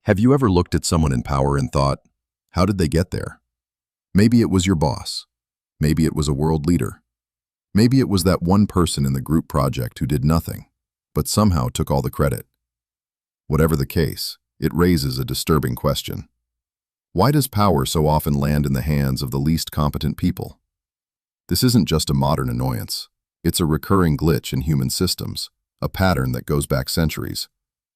Have you ever looked at someone in power and thought, how did they get there? Maybe it was your boss. Maybe it was a world leader. Maybe it was that one person in the group project who did nothing, but somehow took all the credit. Whatever the case, it raises a disturbing question. Why does power so often land in the hands of the least competent people? This isn't just a modern annoyance. It's a recurring glitch in human systems, a pattern that goes back centuries.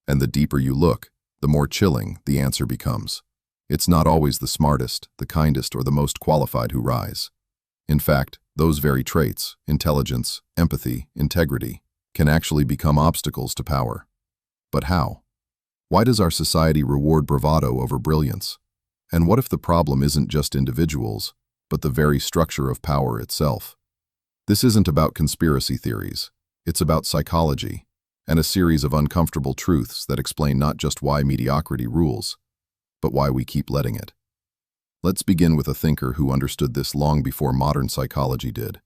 And the deeper you look, the more chilling the answer becomes. It's not always the smartest, the kindest, or the most qualified who rise. In fact, those very traits, intelligence, empathy, integrity, can actually become obstacles to power. But how? Why does our society reward bravado over brilliance? And what if the problem isn't just individuals, but the very structure of power itself? This isn't about conspiracy theories. It's about psychology, and a series of uncomfortable truths that explain not just why mediocrity rules, but why we keep letting it. Let's begin with a thinker who understood this long before modern psychology did.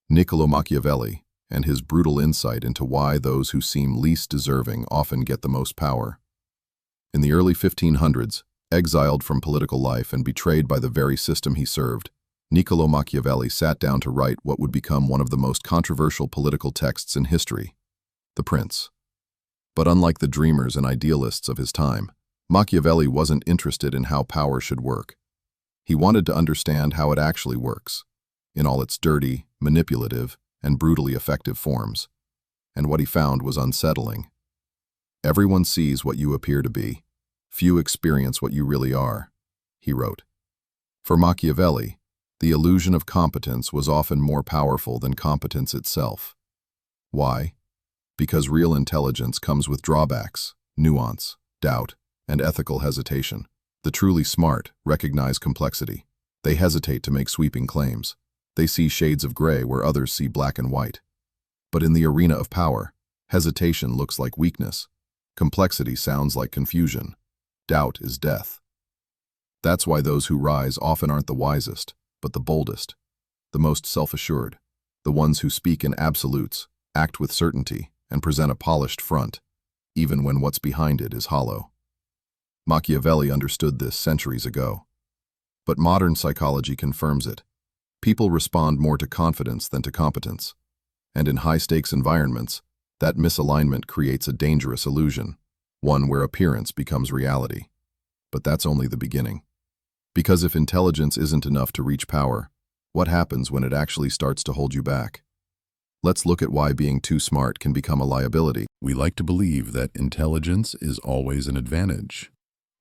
Niccolo Machiavelli, and his brutal insight into why those who seem least deserving often get the most power. In the early 1500s, exiled from political life and betrayed by the very system he served, Niccolo Machiavelli sat down to write what would become one of the most controversial political texts in history, The Prince. But unlike the dreamers and idealists of his time, Machiavelli wasn't interested in how power should work. He wanted to understand how it actually works, in all its dirty, manipulative, and brutally effective forms. And what he found was unsettling. Everyone sees what you appear to be. Few experience what you really are, he wrote. For Machiavelli, the illusion of competence was often more powerful than competence itself. Why? Because real intelligence comes with drawbacks, nuance, doubt, and ethical hesitation. The truly smart recognize complexity. They hesitate to make sweeping claims. They see shades of gray where others see black and white. But in the arena of power, hesitation looks like weakness. Complexity sounds like confusion. Doubt is death. That's why those who rise often aren't the wisest, but the boldest, the most self-assured, the ones who speak in absolutes, act with certainty, and present a polished front, even when what's behind it is hollow. Machiavelli understood this centuries ago. But modern psychology confirms it. People respond more to confidence than to competence. And in high-stakes environments, that misalignment creates a dangerous illusion, one where appearance becomes reality. But that's only the beginning. Because if intelligence isn't enough to reach power, what happens when it actually starts to hold you back? Let's look at why being too smart can become a liability. We like to believe that intelligence is always an advantage.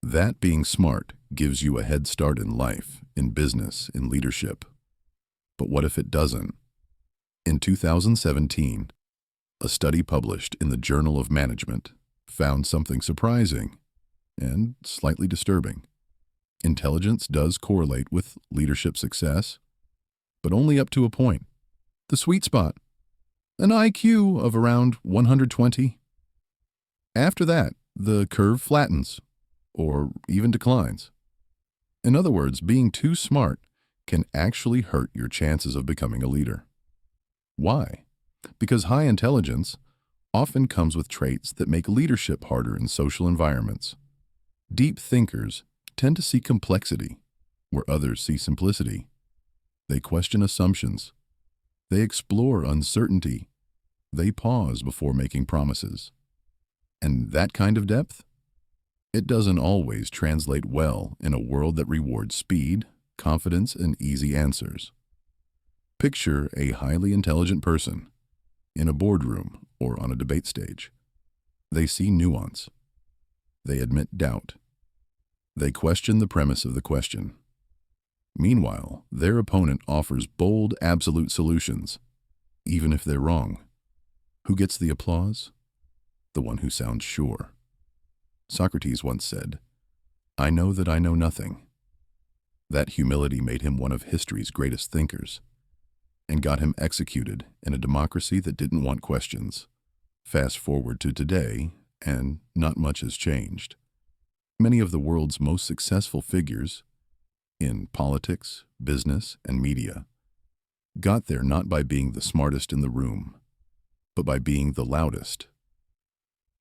That being smart gives you a head start in life, in business, in leadership. But what if it doesn't? In 2017, a study published in the Journal of Management found something surprising and slightly disturbing. Intelligence does correlate with leadership success, but only up to a point. The sweet spot, an IQ of around 120. After that, the curve flattens, or even declines. In other words, being too smart can actually hurt your chances of becoming a leader. Why? Because high intelligence often comes with traits that make leadership harder in social environments. Deep thinkers tend to see complexity where others see simplicity. They question assumptions. They explore uncertainty. They pause before making promises. And that kind of depth? It doesn't always translate well in a world that rewards speed, confidence, and easy answers. Picture a highly intelligent person in a boardroom or on a debate stage. They see nuance. They admit doubt. They question the premise of the question. Meanwhile, their opponent offers bold, absolute solutions, even if they're wrong. Who gets the applause? The one who sounds sure. Socrates once said, "I know that I know nothing." That humility made him one of history's greatest thinkers, and got him executed in a democracy that didn't want questions. Fast forward to today, and not much has changed. Many of the world's most successful figures in politics, business, and media got there not by being the smartest in the room, but by being the loudest.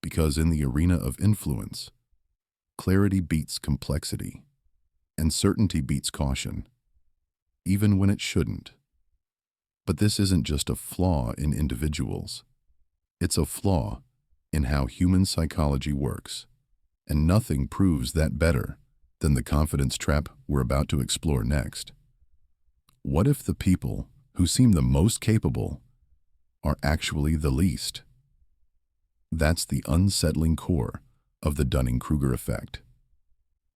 Because in the arena of influence, Clarity beats complexity, and certainty beats caution, even when it shouldn't. But this isn't just a flaw in individuals. It's a flaw in how human psychology works, and nothing proves that better than the confidence trap we're about to explore next. What if the people who seem the most capable are actually the least? That's the unsettling core of the Dunning-Kruger effect,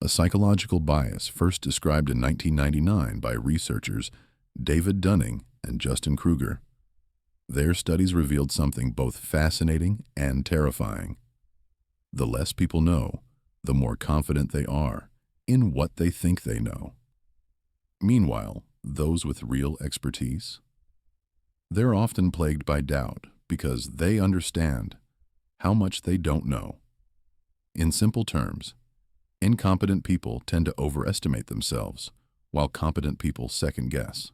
a psychological bias first described in 1999 by researchers David Dunning and Justin Kruger. Their studies revealed something both fascinating and terrifying. The less people know, the more confident they are in what they think they know. Meanwhile, those with real expertise, they're often plagued by doubt because they understand how much they don't know. In simple terms, incompetent people tend to overestimate themselves, while competent people second-guess.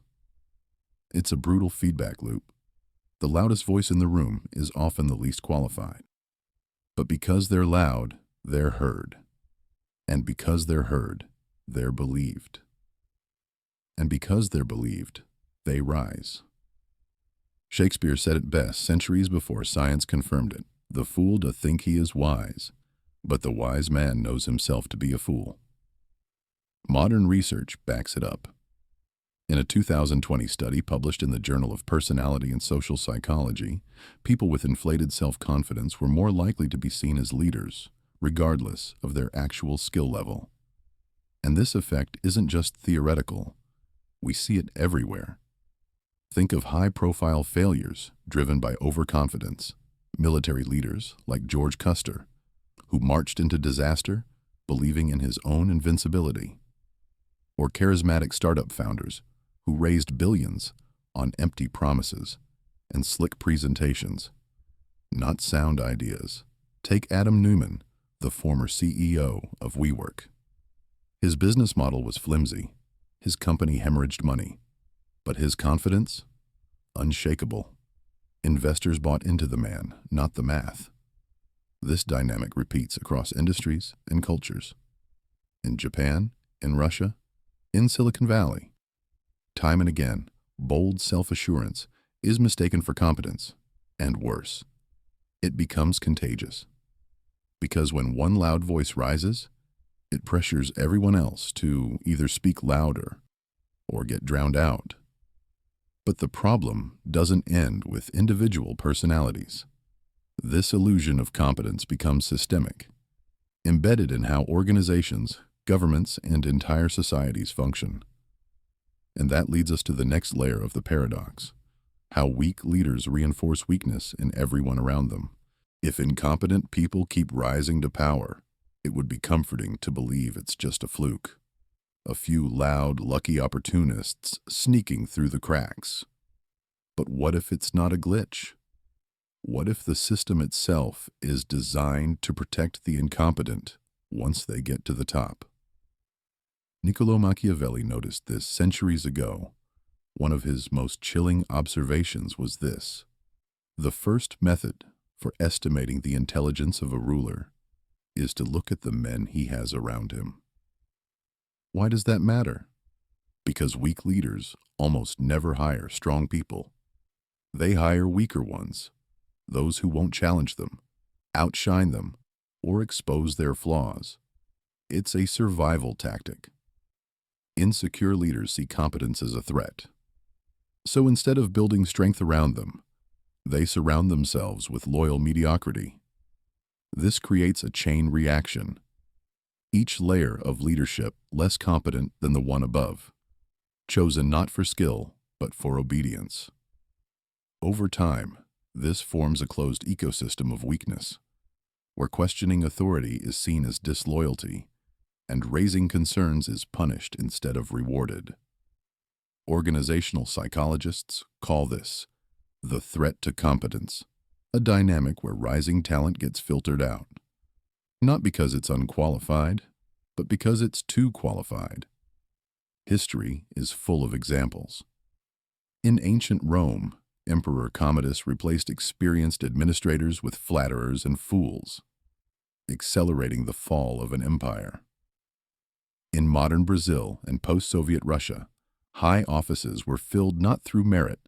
It's a brutal feedback loop. The loudest voice in the room is often the least qualified. But because they're loud, they're heard. And because they're heard, they're believed. And because they're believed, they rise. Shakespeare said it best centuries before science confirmed it. The fool doth think he is wise, but the wise man knows himself to be a fool. Modern research backs it up. In a 2020 study published in the Journal of Personality and Social Psychology, people with inflated self-confidence were more likely to be seen as leaders, regardless of their actual skill level. And this effect isn't just theoretical. We see it everywhere. Think of high-profile failures driven by overconfidence, military leaders like George Custer, who marched into disaster believing in his own invincibility, or charismatic startup founders who raised billions on empty promises and slick presentations, not sound ideas. Take Adam Neumann, the former CEO of WeWork. His business model was flimsy. His company hemorrhaged money, but his confidence? Unshakable. Investors bought into the man, not the math. This dynamic repeats across industries and cultures. In Japan, in Russia, in Silicon Valley. Time and again, bold self-assurance is mistaken for competence, and worse, it becomes contagious. Because when one loud voice rises, it pressures everyone else to either speak louder or get drowned out. But the problem doesn't end with individual personalities. This illusion of competence becomes systemic, embedded in how organizations, governments, and entire societies function. And that leads us to the next layer of the paradox, how weak leaders reinforce weakness in everyone around them. If incompetent people keep rising to power, it would be comforting to believe it's just a fluke. A few loud, lucky opportunists sneaking through the cracks. But what if it's not a glitch? What if the system itself is designed to protect the incompetent once they get to the top? Niccolo Machiavelli noticed this centuries ago. One of his most chilling observations was this: the first method for estimating the intelligence of a ruler is to look at the men he has around him. Why does that matter? Because weak leaders almost never hire strong people. They hire weaker ones, those who won't challenge them, outshine them, or expose their flaws. It's a survival tactic. Insecure leaders see competence as a threat. So instead of building strength around them, they surround themselves with loyal mediocrity. This creates a chain reaction. Each layer of leadership less competent than the one above, chosen not for skill, but for obedience. Over time, this forms a closed ecosystem of weakness, where questioning authority is seen as disloyalty, and raising concerns is punished instead of rewarded. Organizational psychologists call this the threat to competence, a dynamic where rising talent gets filtered out. Not because it's unqualified, but because it's too qualified. History is full of examples. In ancient Rome, Emperor Commodus replaced experienced administrators with flatterers and fools. accelerating the fall of an empire. In modern Brazil and post-Soviet Russia, high offices were filled not through merit,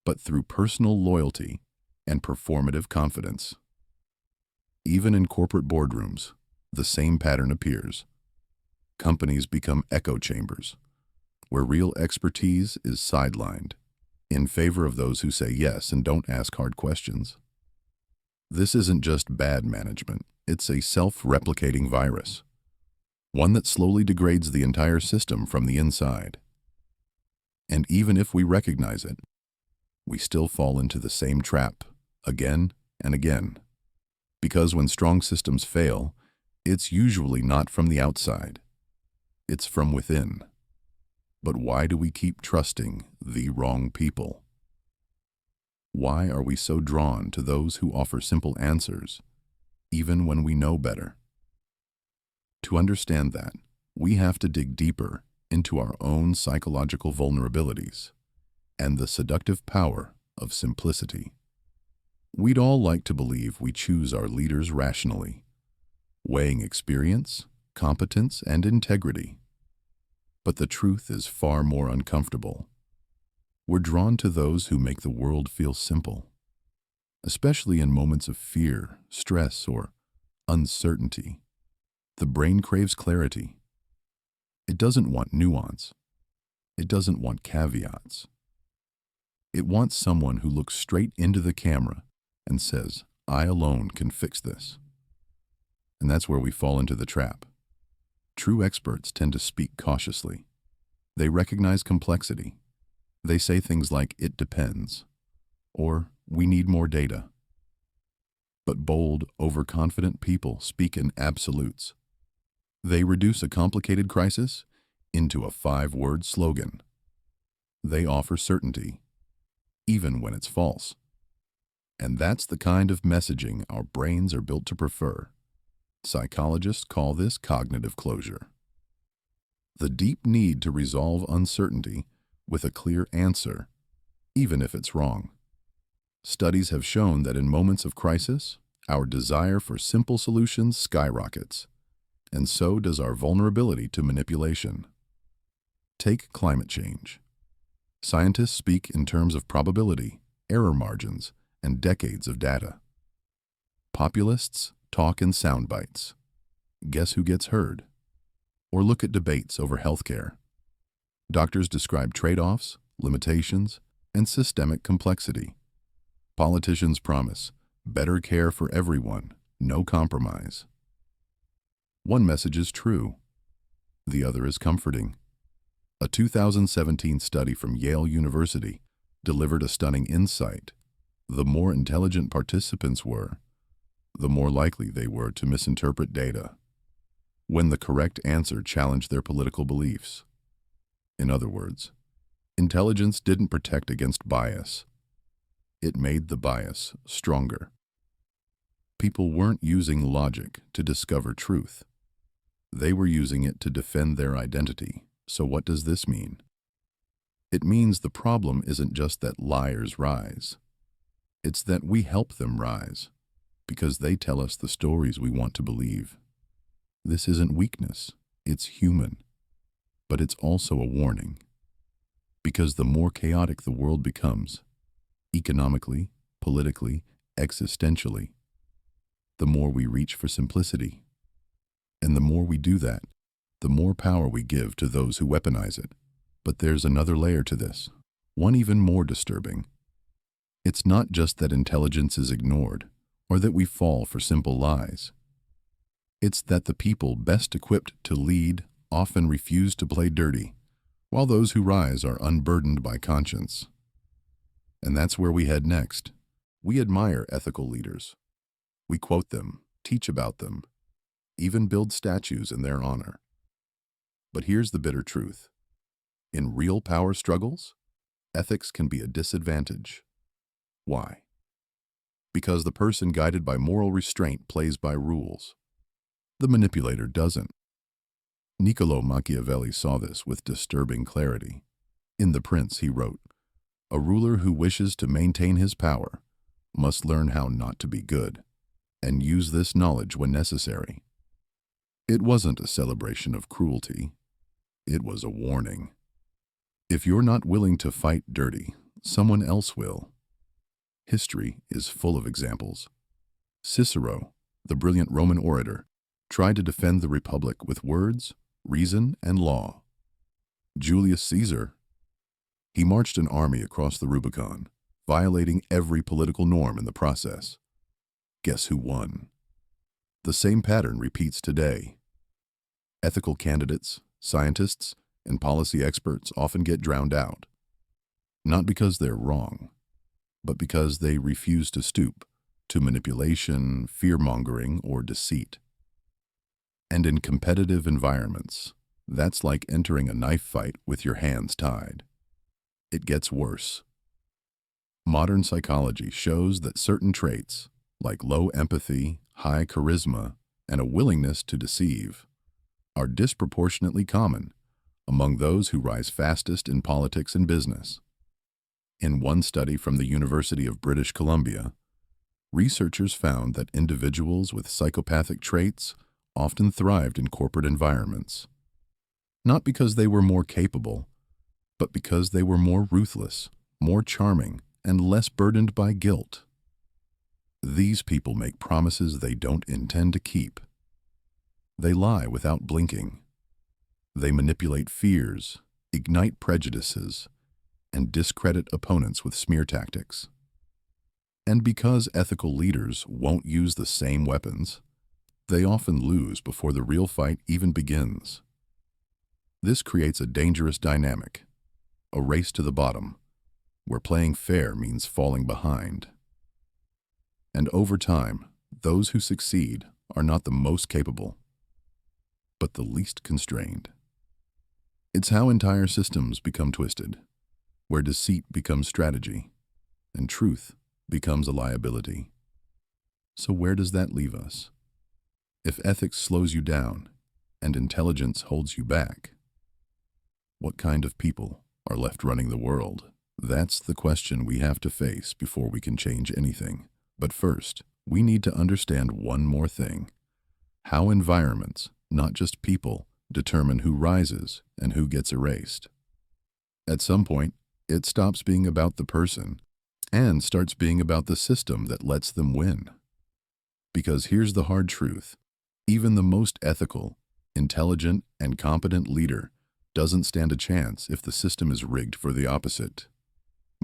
but through personal loyalty and performative confidence. Even in corporate boardrooms, the same pattern appears. Companies become echo chambers, where real expertise is sidelined, in favor of those who say yes and don't ask hard questions. This isn't just bad management, it's a self-replicating virus, one that slowly degrades the entire system from the inside. And even if we recognize it, we still fall into the same trap again and again. Because when strong systems fail, it's usually not from the outside, it's from within. But why do we keep trusting the wrong people? Why are we so drawn to those who offer simple answers, even when we know better? To understand that, we have to dig deeper into our own psychological vulnerabilities and the seductive power of simplicity. We'd all like to believe we choose our leaders rationally, weighing experience, competence, and integrity. But the truth is far more uncomfortable. We're drawn to those who make the world feel simple, especially in moments of fear, stress, or uncertainty. The brain craves clarity. It doesn't want nuance. It doesn't want caveats. It wants someone who looks straight into the camera and says, "I alone can fix this." And that's where we fall into the trap. True experts tend to speak cautiously. They recognize complexity. They say things like, "It depends," or "We need more data." But bold, overconfident people speak in absolutes. They reduce a complicated crisis into a 5-word slogan. They offer certainty, even when it's false. And that's the kind of messaging our brains are built to prefer. Psychologists call this cognitive closure. The deep need to resolve uncertainty with a clear answer, even if it's wrong. Studies have shown that in moments of crisis, our desire for simple solutions skyrockets, and so does our vulnerability to manipulation. Take climate change. Scientists speak in terms of probability, error margins, and decades of data. Populists talk in sound bites. Guess who gets heard? Or look at debates over healthcare. Doctors describe trade-offs, limitations, and systemic complexity. Politicians promise better care for everyone, no compromise. One message is true. The other is comforting. A 2017 study from Yale University delivered a stunning insight. The more intelligent participants were, the more likely they were to misinterpret data when the correct answer challenged their political beliefs. In other words, intelligence didn't protect against bias. It made the bias stronger. People weren't using logic to discover truth. They were using it to defend their identity. So what does this mean? It means the problem isn't just that liars rise. It's that we help them rise, because they tell us the stories we want to believe. This isn't weakness, it's human. But it's also a warning. Because the more chaotic the world becomes, economically, politically, existentially, the more we reach for simplicity. And the more we do that, the more power we give to those who weaponize it. But there's another layer to this, one even more disturbing. It's not just that intelligence is ignored, or that we fall for simple lies. It's that the people best equipped to lead often refuse to play dirty, while those who rise are unburdened by conscience. And that's where we head next. We admire ethical leaders. We quote them, teach about them, even build statues in their honor. But here's the bitter truth. In real power struggles, ethics can be a disadvantage. Why? Because the person guided by moral restraint plays by rules. The manipulator doesn't. Niccolo Machiavelli saw this with disturbing clarity. In The Prince, he wrote, "A ruler who wishes to maintain his power must learn how not to be good, and use this knowledge when necessary. It wasn't a celebration of cruelty. It was a warning. If you're not willing to fight dirty, someone else will. History is full of examples. Cicero, the brilliant Roman orator, tried to defend the Republic with words, reason, and law. Julius Caesar, he marched an army across the Rubicon, violating every political norm in the process. Guess who won? The same pattern repeats today. Ethical candidates, scientists, and policy experts often get drowned out, not because they're wrong, but because they refuse to stoop to manipulation, fear-mongering, or deceit. And in competitive environments, that's like entering a knife fight with your hands tied. It gets worse. Modern psychology shows that certain traits, like low empathy, high charisma, and a willingness to deceive, are disproportionately common among those who rise fastest in politics and business. In one study from the University of British Columbia, researchers found that individuals with psychopathic traits often thrived in corporate environments, not because they were more capable, but because they were more ruthless, more charming, and less burdened by guilt. These people make promises they don't intend to keep. They lie without blinking. They manipulate fears, ignite prejudices, and discredit opponents with smear tactics. And because ethical leaders won't use the same weapons, they often lose before the real fight even begins. This creates a dangerous dynamic, a race to the bottom, where playing fair means falling behind. And over time, those who succeed are not the most capable, but the least constrained. It's how entire systems become twisted, where deceit becomes strategy, and truth becomes a liability. So where does that leave us? If ethics slows you down and intelligence holds you back, what kind of people are left running the world? That's the question we have to face before we can change anything. But first, we need to understand one more thing: how environments, not just people, determine who rises and who gets erased. At some point, it stops being about the person and starts being about the system that lets them win. Because here's the hard truth: even the most ethical, intelligent, and competent leader doesn't stand a chance if the system is rigged for the opposite.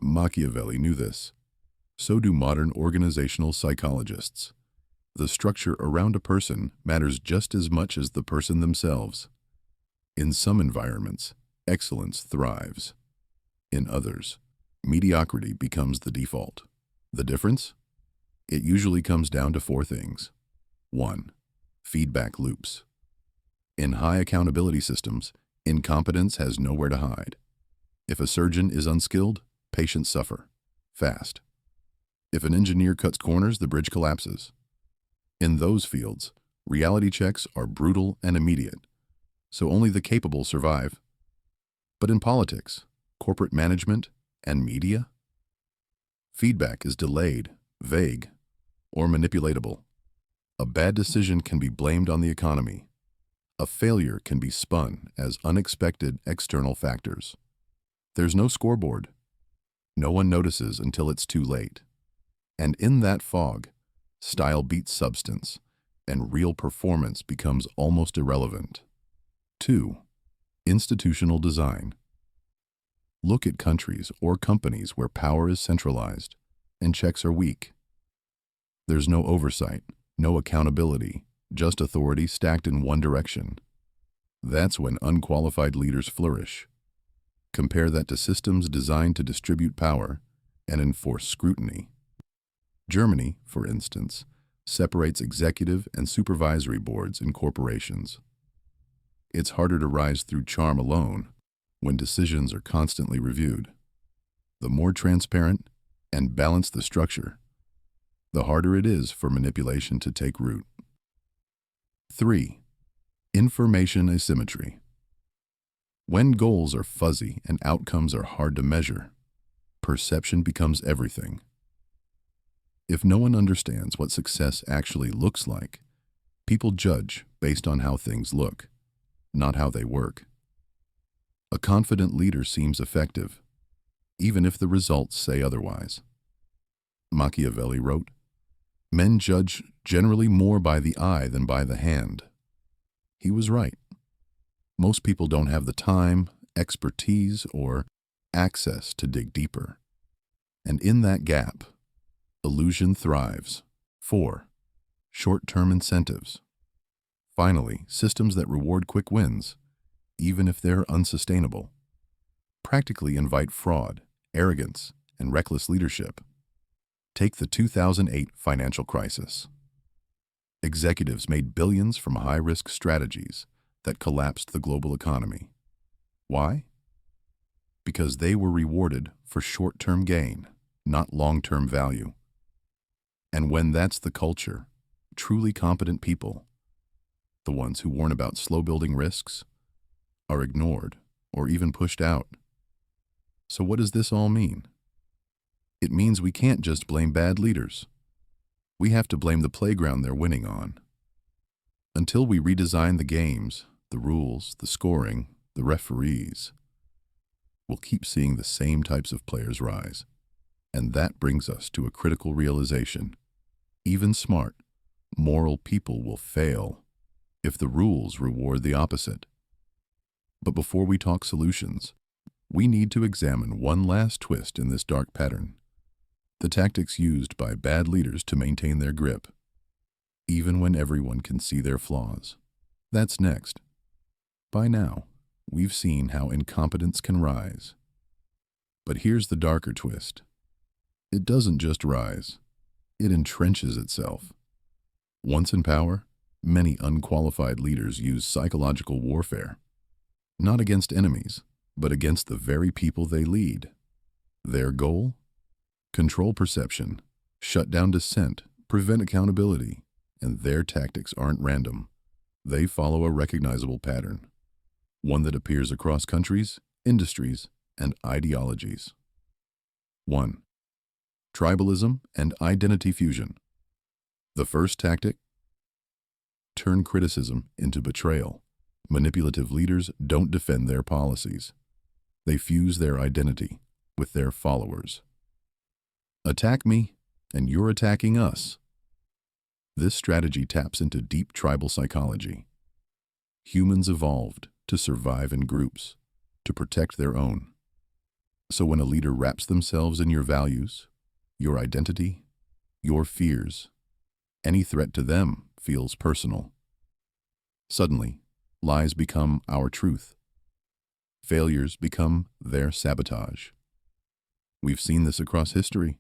Machiavelli knew this. So do modern organizational psychologists. The structure around a person matters just as much as the person themselves. In some environments, excellence thrives. In others, mediocrity becomes the default. The difference? It usually comes down to 4 things. 1. Feedback loops. In high accountability systems, incompetence has nowhere to hide. If a surgeon is unskilled, patients suffer. Fast. If an engineer cuts corners, the bridge collapses. In those fields, reality checks are brutal and immediate, so only the capable survive. But in politics, corporate management, and media, feedback is delayed, vague, or manipulatable. A bad decision can be blamed on the economy. A failure can be spun as unexpected external factors. There's no scoreboard. No one notices until it's too late. And in that fog, style beats substance, and real performance becomes almost irrelevant. 2. Institutional design. Look at countries or companies where power is centralized and checks are weak. There's no oversight, no accountability, just authority stacked in one direction. That's when unqualified leaders flourish. Compare that to systems designed to distribute power and enforce scrutiny. Germany, for instance, separates executive and supervisory boards in corporations. It's harder to rise through charm alone when decisions are constantly reviewed. The more transparent and balanced the structure, the harder it is for manipulation to take root. 3. Information asymmetry. When goals are fuzzy and outcomes are hard to measure, perception becomes everything. If no one understands what success actually looks like, people judge based on how things look, not how they work. A confident leader seems effective, even if the results say otherwise. Machiavelli wrote, "Men judge generally more by the eye than by the hand." He was right. Most people don't have the time, expertise, or access to dig deeper. And in that gap, illusion thrives. 4. Short-term incentives. Finally, systems that reward quick wins, even if they're unsustainable, practically invite fraud, arrogance, and reckless leadership. Take the 2008 financial crisis. Executives made billions from high-risk strategies that collapsed the global economy. Why? Because they were rewarded for short-term gain, not long-term value. And when that's the culture, truly competent people, the ones who warn about slow-building risks, are ignored or even pushed out. So what does this all mean? It means we can't just blame bad leaders. We have to blame the playground they're winning on. Until we redesign the games, the rules, the scoring, the referees, we'll keep seeing the same types of players rise. And that brings us to a critical realization. Even smart, moral people will fail if the rules reward the opposite. But before we talk solutions, we need to examine one last twist in this dark pattern: the tactics used by bad leaders to maintain their grip, even when everyone can see their flaws. That's next. By now, we've seen how incompetence can rise. But here's the darker twist. It doesn't just rise, it entrenches itself. Once in power, many unqualified leaders use psychological warfare, not against enemies, but against the very people they lead. Their goal? Control perception, shut down dissent, prevent accountability, and their tactics aren't random. They follow a recognizable pattern, one that appears across countries, industries, and ideologies. 1. Tribalism and identity fusion. The first tactic: turn criticism into betrayal. Manipulative leaders don't defend their policies. They fuse their identity with their followers. Attack me, and you're attacking us. This strategy taps into deep tribal psychology. Humans evolved to survive in groups, to protect their own. So when a leader wraps themselves in your values, your identity, your fears, any threat to them feels personal. Suddenly, lies become our truth. Failures become their sabotage. We've seen this across history,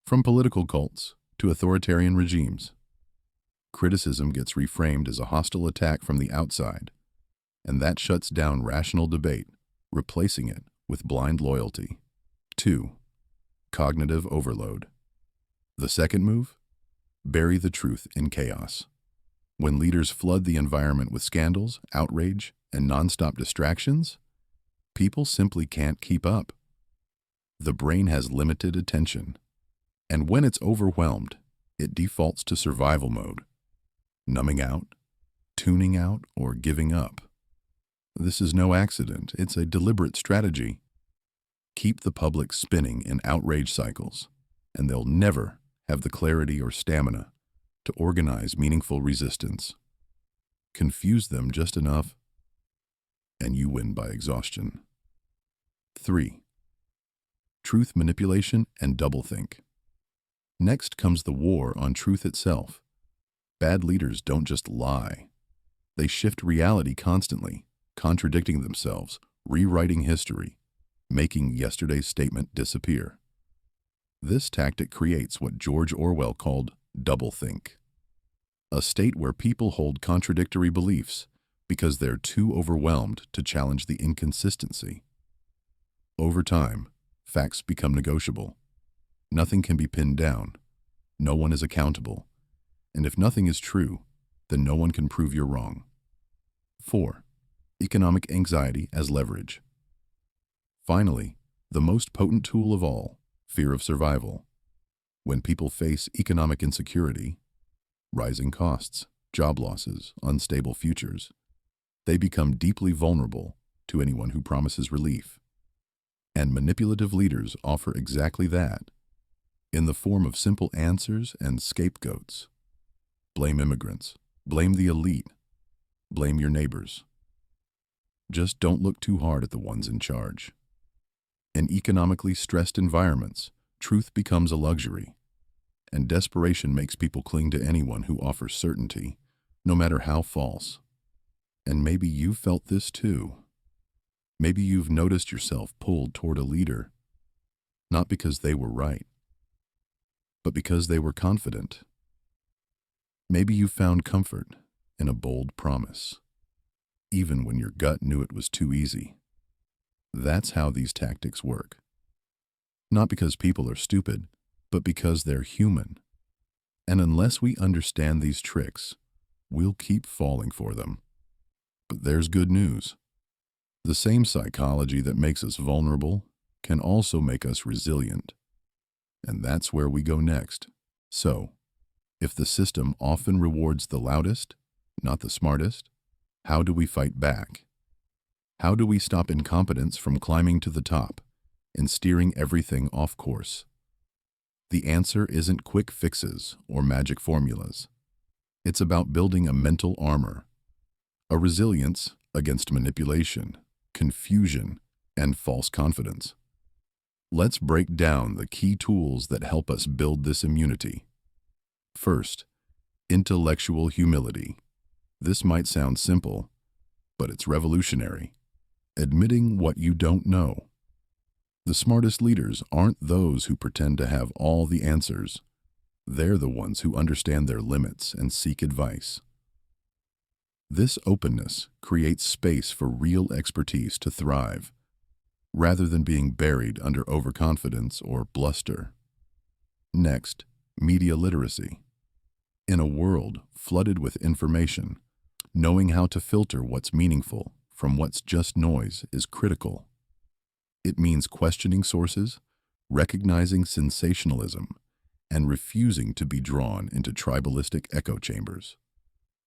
from political cults to authoritarian regimes. Criticism gets reframed as a hostile attack from the outside, and that shuts down rational debate, replacing it with blind loyalty. 2. Cognitive overload. The second move? Bury the truth in chaos. When leaders flood the environment with scandals, outrage, and nonstop distractions, people simply can't keep up. The brain has limited attention, and when it's overwhelmed, it defaults to survival mode, numbing out, tuning out, or giving up. This is no accident, it's a deliberate strategy. Keep the public spinning in outrage cycles, and they'll never have the clarity or stamina to organize meaningful resistance. Confuse them just enough, and you win by exhaustion. 3. Truth manipulation and doublethink. Next comes the war on truth itself. Bad leaders don't just lie. They shift reality constantly, contradicting themselves, rewriting history, making yesterday's statement disappear. This tactic creates what George Orwell called doublethink, a state where people hold contradictory beliefs because they're too overwhelmed to challenge the inconsistency. Over time, facts become negotiable. Nothing can be pinned down. No one is accountable. And if nothing is true, then no one can prove you're wrong. 4. Economic anxiety as leverage. Finally, the most potent tool of all, fear of survival. When people face economic insecurity, rising costs, job losses, unstable futures, they become deeply vulnerable to anyone who promises relief. And manipulative leaders offer exactly that, in the form of simple answers and scapegoats. Blame immigrants, blame the elite, blame your neighbors. Just don't look too hard at the ones in charge. In economically stressed environments, truth becomes a luxury, and desperation makes people cling to anyone who offers certainty, no matter how false. And maybe you've felt this too. Maybe you've noticed yourself pulled toward a leader, not because they were right, but because they were confident. Maybe you found comfort in a bold promise, even when your gut knew it was too easy. That's how these tactics work. Not because people are stupid, but because they're human. And unless we understand these tricks, we'll keep falling for them. But there's good news. The same psychology that makes us vulnerable can also make us resilient. And that's where we go next. So, if the system often rewards the loudest, not the smartest, how do we fight back? How do we stop incompetence from climbing to the top and steering everything off course? The answer isn't quick fixes or magic formulas. It's about building a mental armor, a resilience against manipulation, confusion, and false confidence. Let's break down the key tools that help us build this immunity. First, intellectual humility. This might sound simple, but it's revolutionary. Admitting what you don't know. The smartest leaders aren't those who pretend to have all the answers. They're the ones who understand their limits and seek advice. This openness creates space for real expertise to thrive, rather than being buried under overconfidence or bluster. Next, media literacy. In a world flooded with information, knowing how to filter what's meaningful from what's just noise is critical. It means questioning sources, recognizing sensationalism, and refusing to be drawn into tribalistic echo chambers.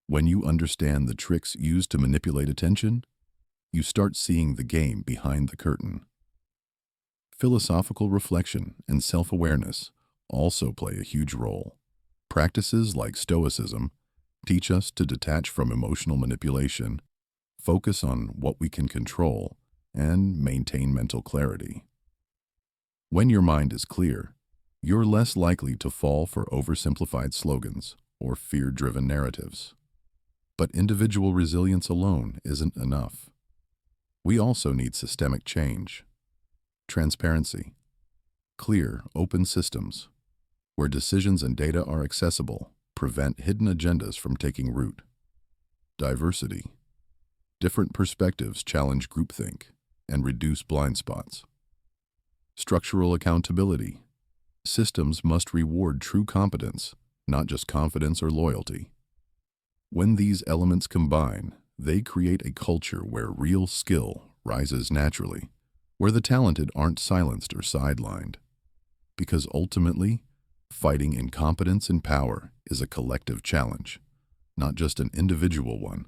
When you understand the tricks used to manipulate attention, you start seeing the game behind the curtain. Philosophical reflection and self-awareness also play a huge role. Practices like Stoicism teach us to detach from emotional manipulation, focus on what we can control, and maintain mental clarity. When your mind is clear, you're less likely to fall for oversimplified slogans or fear-driven narratives. But individual resilience alone isn't enough. We also need systemic change. Transparency. Clear, open systems, where decisions and data are accessible, prevent hidden agendas from taking root. Diversity. Different perspectives challenge groupthink and reduce blind spots. Structural accountability. Systems must reward true competence, not just confidence or loyalty. When these elements combine, they create a culture where real skill rises naturally, where the talented aren't silenced or sidelined. Because ultimately, fighting incompetence in power is a collective challenge, not just an individual one.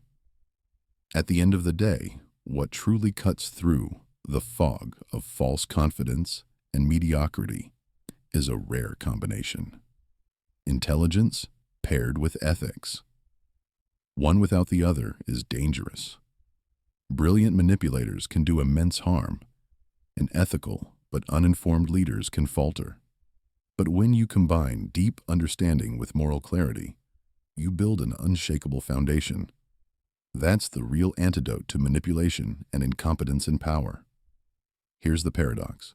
At the end of the day, what truly cuts through the fog of false confidence and mediocrity is a rare combination. Intelligence paired with ethics. One without the other is dangerous. Brilliant manipulators can do immense harm, and ethical but uninformed leaders can falter. But when you combine deep understanding with moral clarity, you build an unshakable foundation. That's the real antidote to manipulation and incompetence in power. Here's the paradox.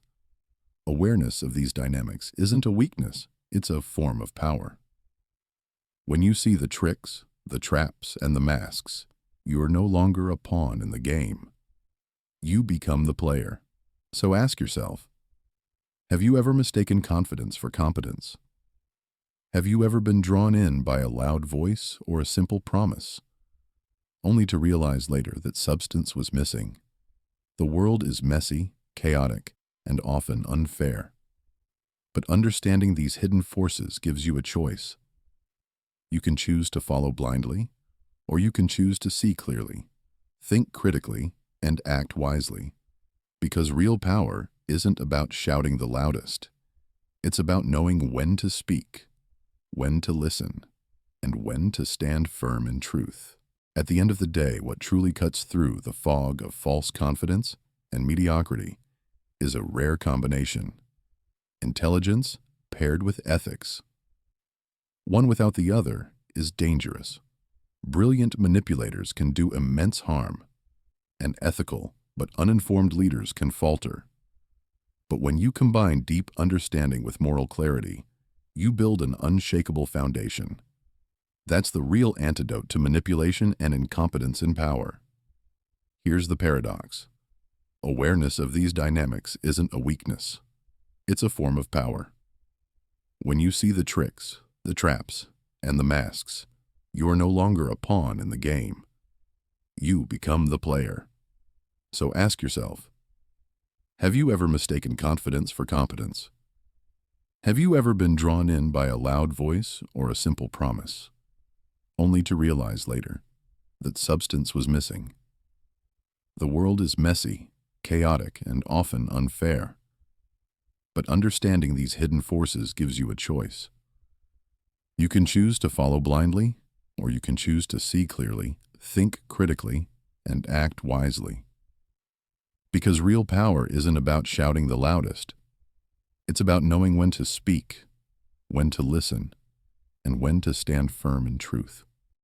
Awareness of these dynamics isn't a weakness, it's a form of power. When you see the tricks, the traps, and the masks, you are no longer a pawn in the game. You become the player. So ask yourself, have you ever mistaken confidence for competence? Have you ever been drawn in by a loud voice or a simple promise, only to realize later that substance was missing? The world is messy, chaotic, and often unfair. But understanding these hidden forces gives you a choice. You can choose to follow blindly, or you can choose to see clearly, think critically, and act wisely. Because real power isn't about shouting the loudest. It's about knowing when to speak, when to listen, and when to stand firm in truth. At the end of the day, what truly cuts through the fog of false confidence and mediocrity is a rare combination: intelligence paired with ethics. One without the other is dangerous. Brilliant manipulators can do immense harm, and ethical but uninformed leaders can falter. But when you combine deep understanding with moral clarity, you build an unshakable foundation. That's the real antidote to manipulation and incompetence in power. Here's the paradox. Awareness of these dynamics isn't a weakness. It's a form of power. When you see the tricks, the traps, and the masks, you are no longer a pawn in the game. You become the player. So ask yourself, have you ever mistaken confidence for competence? Have you ever been drawn in by a loud voice or a simple promise, only to realize later that substance was missing? The world is messy, chaotic, and often unfair. But understanding these hidden forces gives you a choice. You can choose to follow blindly, or you can choose to see clearly, think critically, and act wisely. Because real power isn't about shouting the loudest. It's about knowing when to speak, when to listen, and when to stand firm in truth.